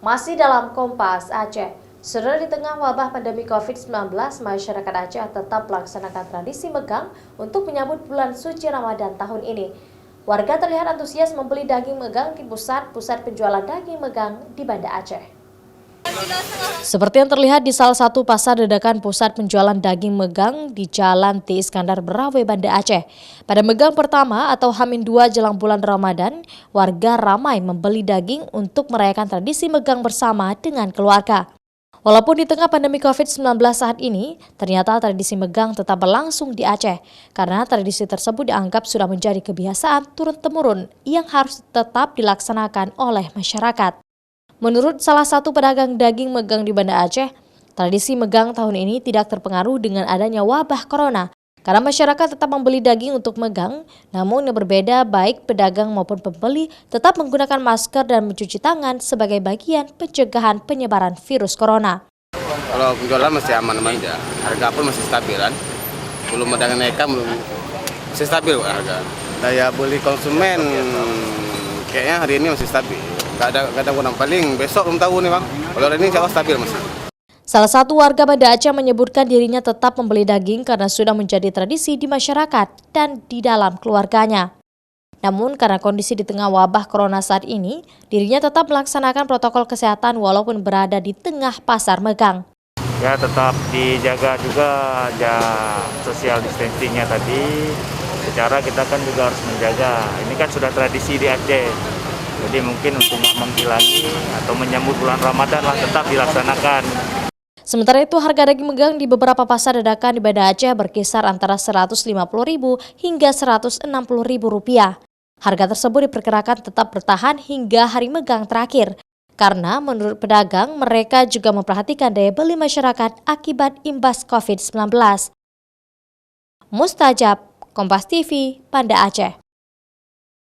Masih dalam Kompas Aceh, saudara, di tengah wabah pandemi COVID-19, masyarakat Aceh tetap melaksanakan tradisi megang untuk menyambut bulan suci Ramadan tahun ini. Warga terlihat antusias membeli daging megang di pusat-pusat penjualan daging megang di Banda Aceh. Seperti yang terlihat di salah satu pasar dadakan pusat penjualan daging megang di Jalan T. Iskandar Berawe, Banda Aceh. Pada megang pertama atau H-2 jelang bulan Ramadan, warga ramai membeli daging untuk merayakan tradisi megang bersama dengan keluarga. Walaupun di tengah pandemi COVID-19 saat ini, ternyata tradisi megang tetap berlangsung di Aceh, karena tradisi tersebut dianggap sudah menjadi kebiasaan turun-temurun yang harus tetap dilaksanakan oleh masyarakat. Menurut salah satu pedagang daging megang di Banda Aceh, tradisi megang tahun ini tidak terpengaruh dengan adanya wabah corona, karena masyarakat tetap membeli daging untuk megang, namun yang berbeda baik pedagang maupun pembeli tetap menggunakan masker dan mencuci tangan sebagai bagian pencegahan penyebaran virus corona. Kalau penjualan masih aman-aman aja, harga pun masih stabilan, belum ada kenaikan, masih stabil harga. Daya beli konsumen kayaknya hari ini masih stabil. Gak ada kurang, paling besok belum tahu nih bang. Kalau hari ini jauh stabil masih. Salah satu warga Banda Aceh menyebutkan dirinya tetap membeli daging karena sudah menjadi tradisi di masyarakat dan di dalam keluarganya. Namun karena kondisi di tengah wabah corona saat ini, dirinya tetap melaksanakan protokol kesehatan walaupun berada di tengah pasar megang. Ya tetap dijaga juga social distancing-nya tadi. Secara kita kan juga harus menjaga. Ini kan sudah tradisi di Aceh. Jadi mungkin untuk menghilangi atau menyambut bulan Ramadan lah tetap dilaksanakan. Sementara itu harga daging megang di beberapa pasar dadakan di Banda Aceh berkisar antara Rp150.000 hingga Rp160.000. Harga tersebut diperkirakan tetap bertahan hingga hari megang terakhir. Karena menurut pedagang mereka juga memperhatikan daya beli masyarakat akibat imbas COVID-19. Mustajab, Kompas TV, Banda Aceh.